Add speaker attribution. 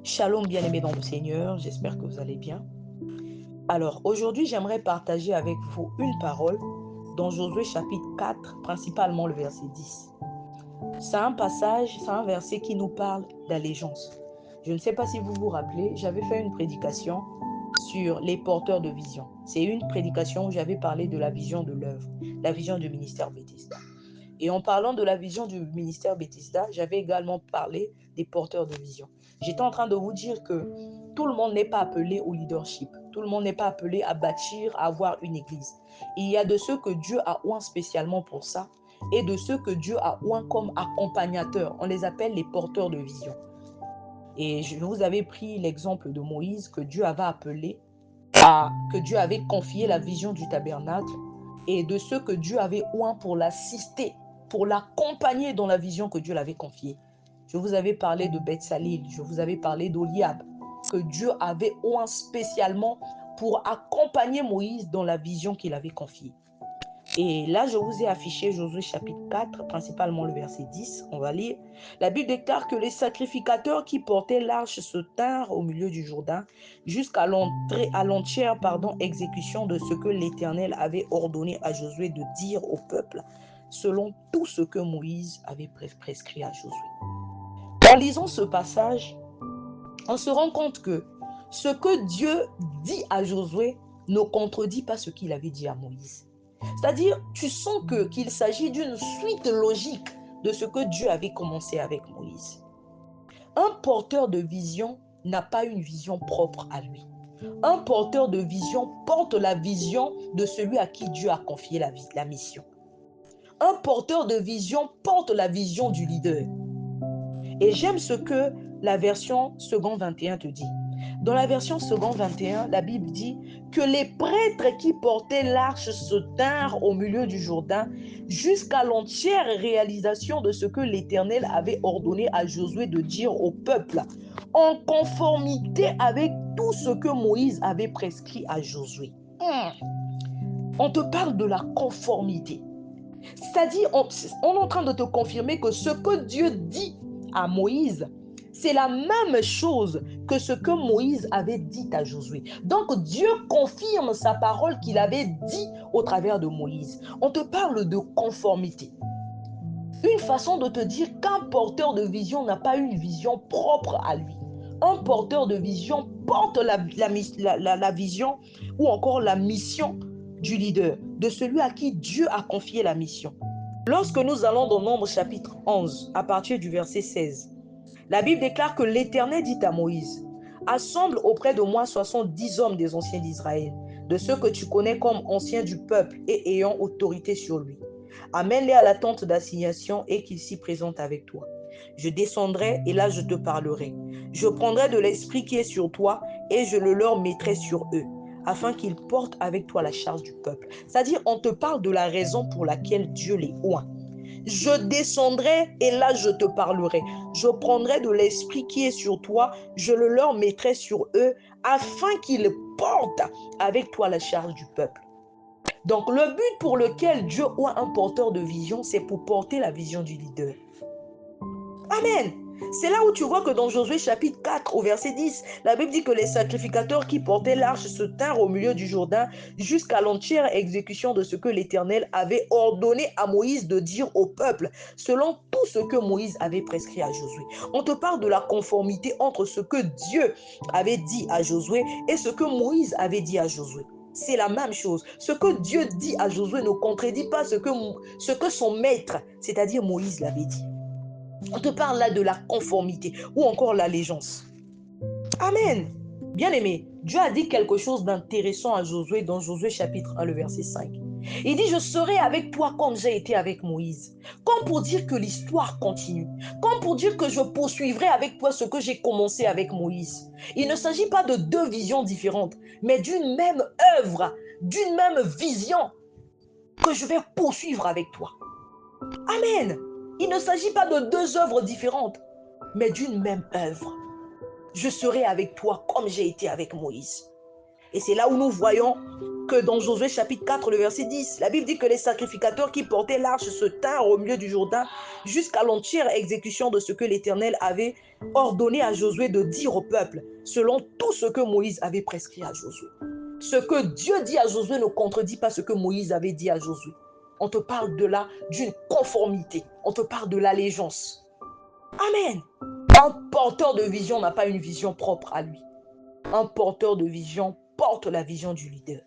Speaker 1: Shalom bien-aimés dans le Seigneur, j'espère que vous allez bien. Alors aujourd'hui, j'aimerais partager avec vous une parole dans Josué chapitre 4, principalement le verset 10. C'est un passage, c'est un verset qui nous parle d'allégeance. Je ne sais pas si vous vous rappelez, j'avais fait une prédication sur les porteurs de vision. C'est une prédication où j'avais parlé de la vision de l'œuvre, la vision du ministère Bethesda. Et en parlant de la vision du ministère Bethesda, j'avais également parlé des porteurs de vision. J'étais en train de vous dire que tout le monde n'est pas appelé au leadership. Tout le monde n'est pas appelé à bâtir, à avoir une église. Il y a de ceux que Dieu a oint spécialement pour ça et de ceux que Dieu a oint comme accompagnateurs. On les appelle les porteurs de vision. Et je vous avais pris l'exemple de Moïse que Dieu avait appelé, que Dieu avait confié la vision du tabernacle et de ceux que Dieu avait oint pour l'assister, pour l'accompagner dans la vision que Dieu l'avait confiée. Je vous avais parlé de Betsalil, je vous avais parlé d'Oliab, que Dieu avait oint spécialement pour accompagner Moïse dans la vision qu'il avait confiée. Et là, je vous ai affiché Josué chapitre 4, principalement le verset 10. On va lire. La Bible déclare que les sacrificateurs qui portaient l'arche se tinrent au milieu du Jourdain jusqu'à l'entière exécution de ce que l'Éternel avait ordonné à Josué de dire au peuple, selon tout ce que Moïse avait prescrit à Josué. En lisant ce passage, on se rend compte que ce que Dieu dit à Josué ne contredit pas ce qu'il avait dit à Moïse. C'est-à-dire, tu sens qu'il s'agit d'une suite logique de ce que Dieu avait commencé avec Moïse. Un porteur de vision n'a pas une vision propre à lui. Un porteur de vision porte la vision de celui à qui Dieu a confié la mission. Un porteur de vision porte la vision du leader. Et j'aime ce que la version second 21 te dit. Dans la version second 21, la Bible dit que les prêtres qui portaient l'arche se tinrent au milieu du Jourdain jusqu'à l'entière réalisation de ce que l'Éternel avait ordonné à Josué de dire au peuple, en conformité avec tout ce que Moïse avait prescrit à Josué. On te parle de la conformité. C'est-à-dire, on est en train de te confirmer que ce que Dieu dit à Moïse, c'est la même chose que ce que Moïse avait dit à Josué. Donc Dieu confirme sa parole qu'il avait dit au travers de Moïse. On te parle de conformité. Une façon de te dire qu'un porteur de vision n'a pas une vision propre à lui. Un porteur de vision porte la vision ou encore la mission du leader, de celui à qui Dieu a confié la mission. Lorsque nous allons dans Nombre chapitre 11, à partir du verset 16, la Bible déclare que l'Éternel dit à Moïse, « Assemble auprès de moi 70 hommes des anciens d'Israël, de ceux que tu connais comme anciens du peuple et ayant autorité sur lui. Amène-les à la tente d'assignation et qu'ils s'y présentent avec toi. Je descendrai et là je te parlerai. Je prendrai de l'esprit qui est sur toi et je le leur mettrai sur eux, afin qu'ils portent avec toi la charge du peuple. » C'est-à-dire, on te parle de la raison pour laquelle Dieu les oint. Je descendrai et là je te parlerai. Je prendrai de l'esprit qui est sur toi, je le leur mettrai sur eux, afin qu'ils portent avec toi la charge du peuple. Donc le but pour lequel Dieu oint un porteur de vision, c'est pour porter la vision du leader. Amen. C'est là où tu vois que dans Josué chapitre 4 au verset 10, la Bible dit que les sacrificateurs qui portaient l'arche se tinrent au milieu du Jourdain jusqu'à l'entière exécution de ce que l'Éternel avait ordonné à Moïse de dire au peuple, selon tout ce que Moïse avait prescrit à Josué. On te parle de la conformité entre ce que Dieu avait dit à Josué et ce que Moïse avait dit à Josué. C'est la même chose. Ce que Dieu dit à Josué ne contredit pas ce que son maître, c'est-à-dire Moïse, l'avait dit. On te parle là de la conformité ou encore l'allégeance. Amen. Bien-aimé, Dieu a dit quelque chose d'intéressant à Josué dans Josué chapitre 1, le verset 5. Il dit, je serai avec toi comme j'ai été avec Moïse. Comme pour dire que l'histoire continue. Comme pour dire que je poursuivrai avec toi ce que j'ai commencé avec Moïse. Il ne s'agit pas de deux visions différentes, mais d'une même œuvre, d'une même vision que je vais poursuivre avec toi. Amen. Il ne s'agit pas de deux œuvres différentes, mais d'une même œuvre. Je serai avec toi comme j'ai été avec Moïse. Et c'est là où nous voyons que dans Josué chapitre 4, le verset 10. La Bible dit que les sacrificateurs qui portaient l'arche se tinrent au milieu du Jourdain jusqu'à l'entière exécution de ce que l'Éternel avait ordonné à Josué de dire au peuple, selon tout ce que Moïse avait prescrit à Josué. Ce que Dieu dit à Josué ne contredit pas ce que Moïse avait dit à Josué. On te parle de là d'une conformité. On te parle de l'allégeance. Amen. Un porteur de vision n'a pas une vision propre à lui. Un porteur de vision porte la vision du leader.